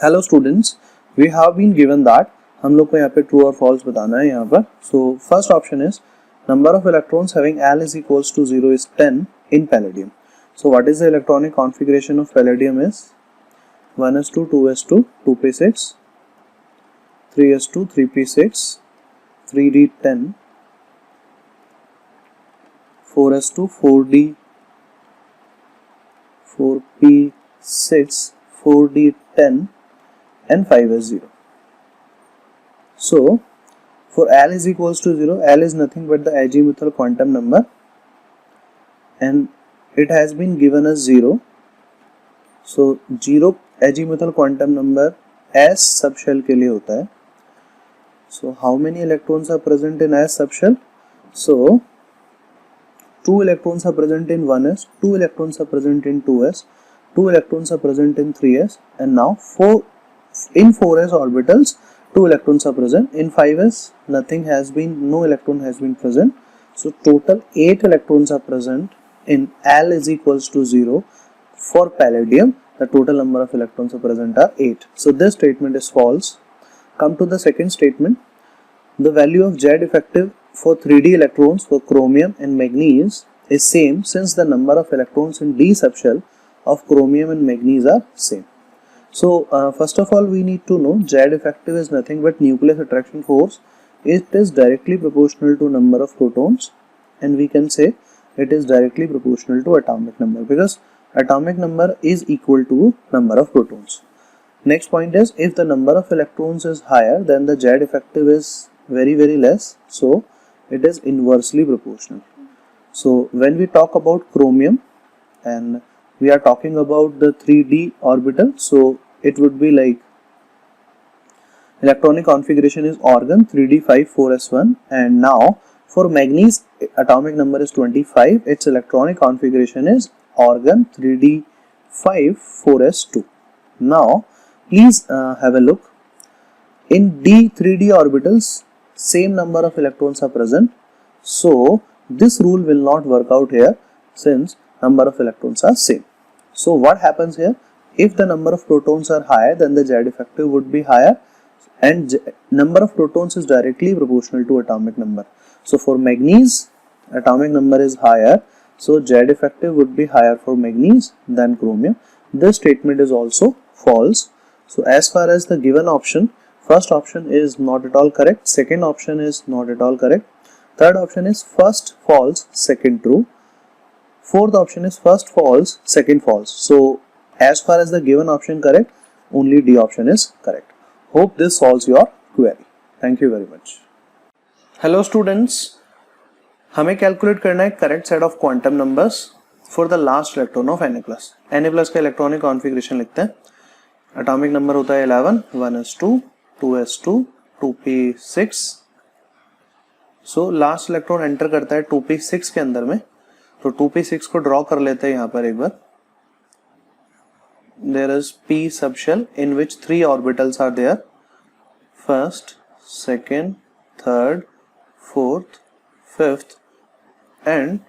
Hello students, we have been given that हम लोग को यहाँ पे ट्रू और फॉल्स बताना है यहाँ पर. So first option is number of electrons having L is equals to 0 is 10 in palladium. So what is the electronic configuration of palladium is 1s2 2s2 2p6 3s2 3p6 3d10 4s2 4d 4p6 4d10 and 5 is 0. So for L is equals to 0, L is nothing but the azimuthal quantum number and it has been given as 0. So 0 azimuthal quantum number S subshell के लिए होता है. So how many electrons are present in S subshell? So 2 electrons are present in 1s, 2 electrons are present in 2s, 2 electrons are present in 3s, and now 4 in 4s orbitals 2 electrons are present. In 5s nothing has been, no electron has been present. So total 8 electrons are present in L is equals to 0 for palladium. The total number of electrons are present are 8. So this statement is false. Come to the second statement. The value of Z effective for 3d electrons for chromium and manganese is same since the number of electrons in D subshell of chromium and manganese are same. So first of all we need to know Z effective is nothing but nucleus attraction force. It is directly proportional to number of protons and we can say it is directly proportional to atomic number because atomic number is equal to number of protons. Next point is if the number of electrons is higher then the Z effective is very less, so it is inversely proportional. So when we talk about chromium and we are talking about the 3d orbital, so it would be like electronic configuration is organ 3d5 4s1, and now for manganese atomic number is 25, its electronic configuration is organ 3d5 4s2. Now please have a look. In d 3d orbitals same number of electrons are present, so this rule will not work out here since number of electrons are same. So what happens here? If the number of protons are higher then the Z effective would be higher, and number of protons is directly proportional to atomic number. So for manganese atomic number is higher, so Z effective would be higher for manganese than chromium. This statement is also false. So as far as the given option, first option is not at all correct, second option is not at all correct, third option is first false, second true, fourth option is first false, second false. So as far as the given option correct, only D option is correct. Hope this solves your query. Thank you very much. Hello students, हमें calculate करना है correct set of quantum numbers for the last electron of Na+. Na+ का electronic configuration लिखते हैं. Atomic number होता है 11, 1s2 2s2 2p6. So last electron enter करता है 2p6 के अंदर में, तो 2p6 को ड्रॉ कर लेते हैं यहाँ पर एक बार. There is p subshell in which 3 orbitals are there, first, second, third, fourth, fifth, and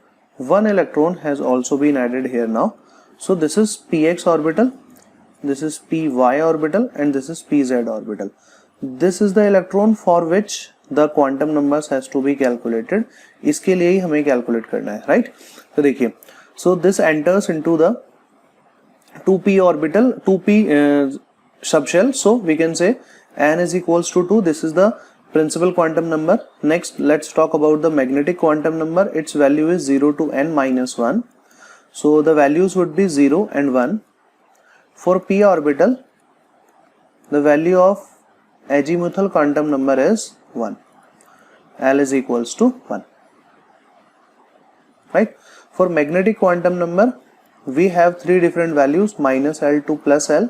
one electron has also been added here now. So this is px orbital, this is py orbital, and this is pz orbital. This is the electron for which the quantum numbers has to be calculated. इसके लिए ही हमें calculate करना है, right? तो देखिए, so this enters into the 2p orbital, 2p subshell. So we can say n is equals to 2. This is the principal quantum number. Next let's talk about the magnetic quantum number. Its value is 0 to n minus 1. So the values would be 0 and 1. For p orbital the value of azimuthal quantum number is 1. L is equals to 1, right? For magnetic quantum number we have 3 different values, minus L to plus L.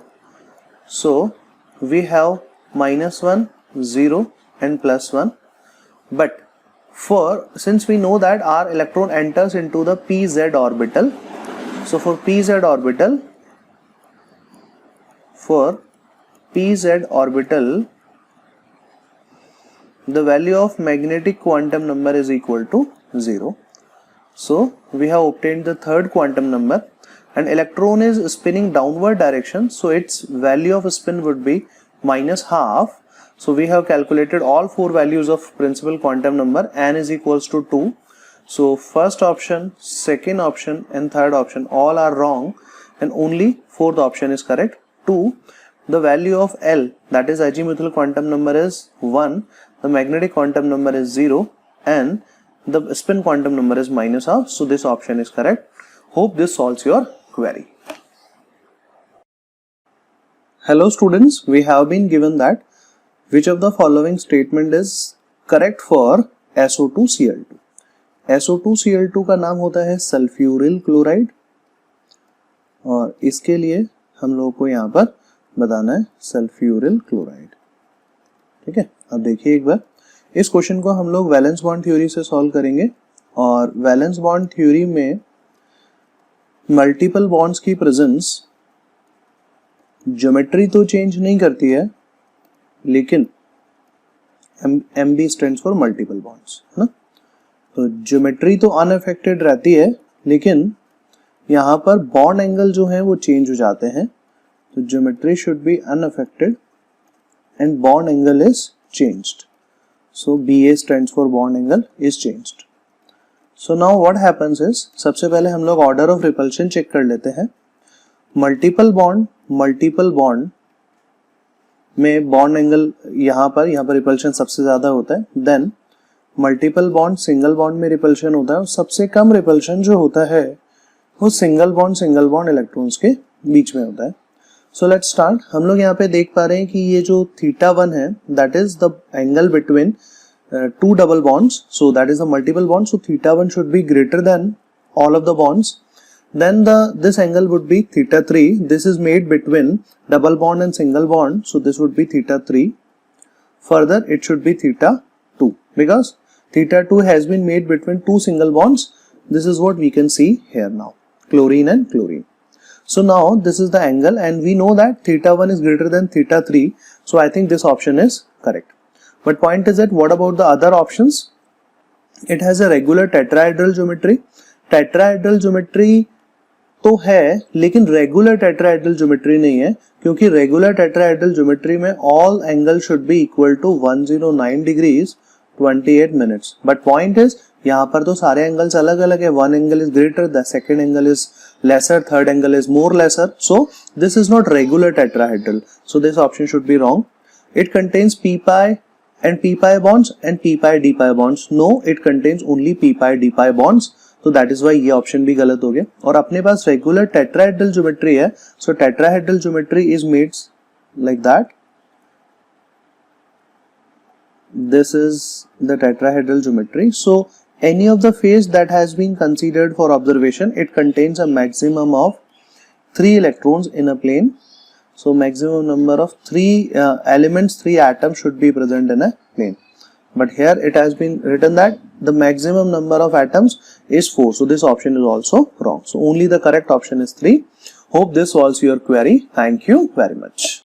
So we have minus 1, 0 and plus 1. But since we know that our electron enters into the pz orbital, so for pz orbital the value of magnetic quantum number is equal to 0. So we have obtained the third quantum number. and electron is spinning downward direction, so its value of spin would be minus half. So we have calculated all four values of principal quantum number. N is equals to 2. So first option, second option and third option all are wrong, and only fourth option is correct. 2. The value of L, that is azimuthal quantum number, is 1. The magnetic quantum number is 0, and the spin quantum number is minus half. So this option is correct. Hope this solves your query. Hello students, we have been given that which of the following statement is correct for SO2Cl2. SO2Cl2 का नाम होता है sulphuryl chloride, और इसके लिए हम लोगों को यहाँ पर बताना है सल्फ्यूरिल क्लोराइड. ठीक है, अब देखिए एक बार इस क्वेश्चन को हम लोग वैलेंस बॉन्ड थ्योरी से सॉल्व करेंगे. और वैलेंस बॉन्ड थ्योरी में मल्टीपल बॉन्ड्स की प्रेजेंस ज्योमेट्री तो चेंज नहीं करती है, लेकिन MB stands for multiple bonds, है ना. तो ज्योमेट्री तो अनअफेक्टेड रहती है, लेकिन यहाँ पर बॉन्ड एंगल जो है वो चेंज हो जाते हैं. तो geometry should be unaffected and bond angle is changed. So BA stands for bond angle is changed. So now what happens is, सबसे पहले हम लोग ऑर्डर ऑफ रिपल्शन चेक कर लेते हैं. मल्टीपल बॉन्ड में बॉन्ड एंगल यहाँ पर रिपल्शन सबसे ज्यादा होता है. Then multiple bond, single bond में रिपल्शन होता है, और सबसे कम रिपल्शन जो होता है वो सिंगल बॉन्ड इलेक्ट्रॉन्स के बीच में होता है. So let's start. हम लोग यहाँ पे देख पा रहे हैं कि ये जो θ1 है that is the angle between two double bonds, so that is the multiple bond. So θ1 should be greater than all of the bonds. Then this angle would be θ3. This is made between double bond and single bond, so this would be θ3. Further it should be θ2, because θ2 has been made between two single bonds. This is what we can see here now, chlorine and chlorine. So now this is the angle, and we know that θ1 is greater than θ3, so I think this option is correct. But point is that what about the other options? It has a regular tetrahedral geometry. Tetrahedral geometry तो है, लेकिन regular tetrahedral geometry नहीं है, क्योंकि regular tetrahedral geometry में all angle should be equal to 109 degrees 28 minutes. But point is यहाँ पर तो सारे angles अलग अलग है. One angle is greater, the second angle is lesser, third angle is more lesser. So this is not regular tetrahedral. So this option should be wrong. It contains p pi and p pi bonds and p pi d pi bonds. No, it contains only p pi d pi bonds. So that is why ये option भी गलत हो गया. और अपने पास regular tetrahedral geometry है. So tetrahedral geometry is made like that. This is the tetrahedral geometry. So any of the face that has been considered for observation, it contains a maximum of 3 electrons in a plane. So maximum number of 3 elements, 3 atoms should be present in a plane. But here it has been written that the maximum number of atoms is 4. So this option is also wrong. So only the correct option is 3. Hope this solves your query. Thank you very much.